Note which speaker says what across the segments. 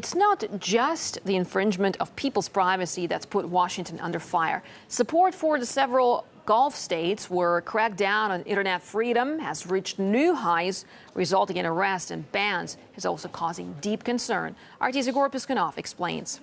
Speaker 1: It's not just the infringement of people's privacy that's put Washington under fire. Support for the several Gulf states where crackdown on internet freedom has reached new highs, resulting in arrests and bans, is also causing deep concern. RT's Igor Piskunov explains.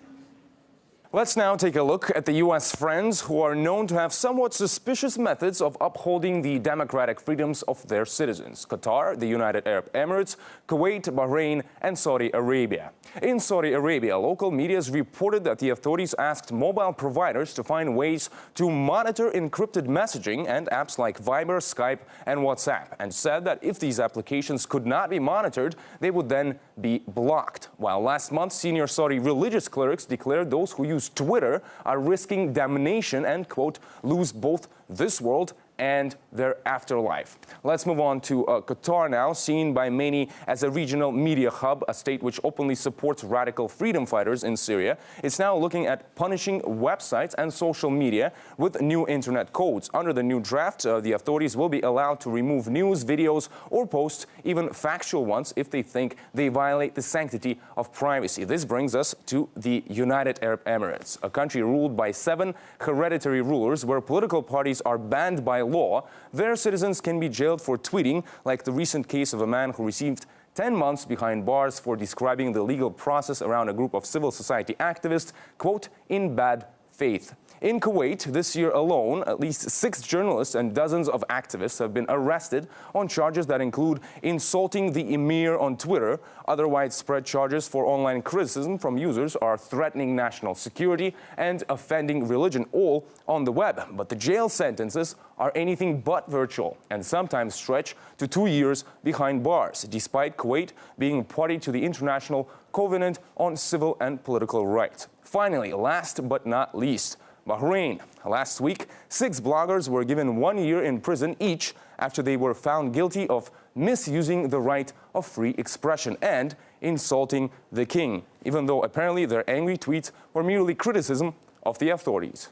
Speaker 2: Let's now take a look at the U.S. friends who are known to have somewhat suspicious methods of upholding the democratic freedoms of their citizens: Qatar, the United Arab Emirates, Kuwait, Bahrain, and Saudi Arabia. In Saudi Arabia, local media has reported that the authorities asked mobile providers to find ways to monitor encrypted messaging and apps like Viber, Skype, and WhatsApp, and said that if these applications could not be monitored, they would then be blocked. While last month, senior Saudi religious clerics declared those who use Twitter are risking damnation and, quote, lose both this world and their afterlife. Let's move on to Qatar now, seen by many as a regional media hub, a state which openly supports radical freedom fighters in Syria. It's now looking at punishing websites and social media with new internet codes. Under the new draft, the authorities will be allowed to remove news, videos, or posts, even factual ones, if they think they violate the sanctity of privacy. This brings us to the United Arab Emirates, a country ruled by 7 hereditary rulers where political parties are banned by law. Their citizens can be jailed for tweeting, like the recent case of a man who received 10 months behind bars for describing the legal process around a group of civil society activists, quote, in bad faith. In Kuwait, this year alone, at least 6 journalists and dozens of activists have been arrested on charges that include insulting the emir on Twitter. Other widespread charges for online criticism from users are threatening national security and offending religion, all on the web. But the jail sentences are anything but virtual and sometimes stretch to 2 years behind bars, despite Kuwait being party to the International Covenant on Civil and Political Rights. Finally, last but not least, Bahrain. Last week, 6 bloggers were given 1 year in prison each after they were found guilty of misusing the right of free expression and insulting the king, even though apparently their angry tweets were merely criticism of the authorities.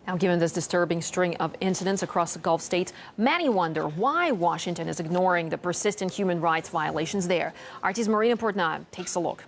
Speaker 1: Now, given this disturbing string of incidents across the Gulf states, many wonder why Washington is ignoring the persistent human rights violations there. RT's Marina Portnoy takes a look.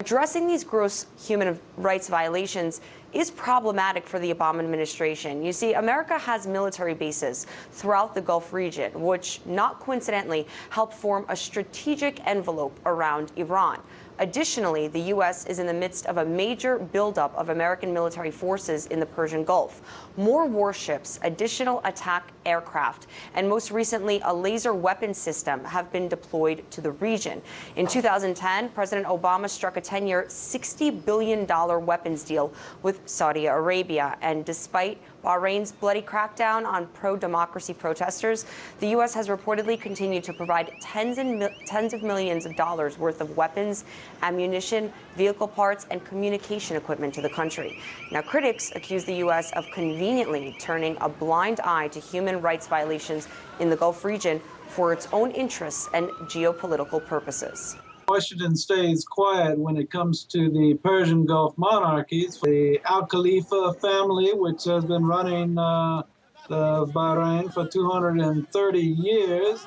Speaker 3: Addressing these gross human rights violations is problematic for the Obama administration. You see, America has military bases throughout the Gulf region, which, not coincidentally, help form a strategic envelope around Iran. Additionally, the U.S. is in the midst of a major buildup of American military forces in the Persian Gulf. More warships, additional attack aircraft, and most recently a laser weapon system have been deployed to the region. In 2010, President Obama struck a 10-year, $60 billion weapons deal with Saudi Arabia. And despite Bahrain's bloody crackdown on pro-democracy protesters, the U.S. has reportedly continued to provide tens of millions of dollars worth of weapons, ammunition, vehicle parts, and communication equipment to the country. Now, critics accuse the U.S. of conveniently turning a blind eye to human rights violations in the Gulf region for its own interests and geopolitical purposes.
Speaker 4: Washington stays quiet when it comes to the Persian Gulf monarchies. The Al Khalifa family, which has been running Bahrain for 230 years,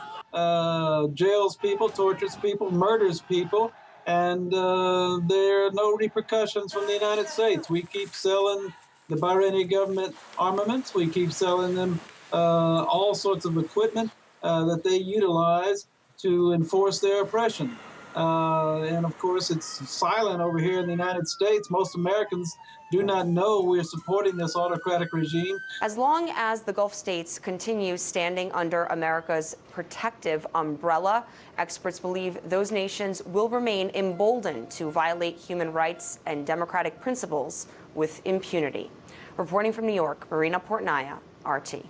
Speaker 4: jails people, tortures people, murders people, and there are no repercussions from the United States. We keep selling the Bahraini government armaments. We keep selling them all sorts of equipment that they utilize to enforce their oppression. And of course, it's silent over here in the United States. Most Americans do not know we're supporting this autocratic regime.
Speaker 3: As long as the Gulf states continue standing under America's protective umbrella, experts believe those nations will remain emboldened to violate human rights and democratic principles with impunity. Reporting from New York, Marina Portnaya, RT.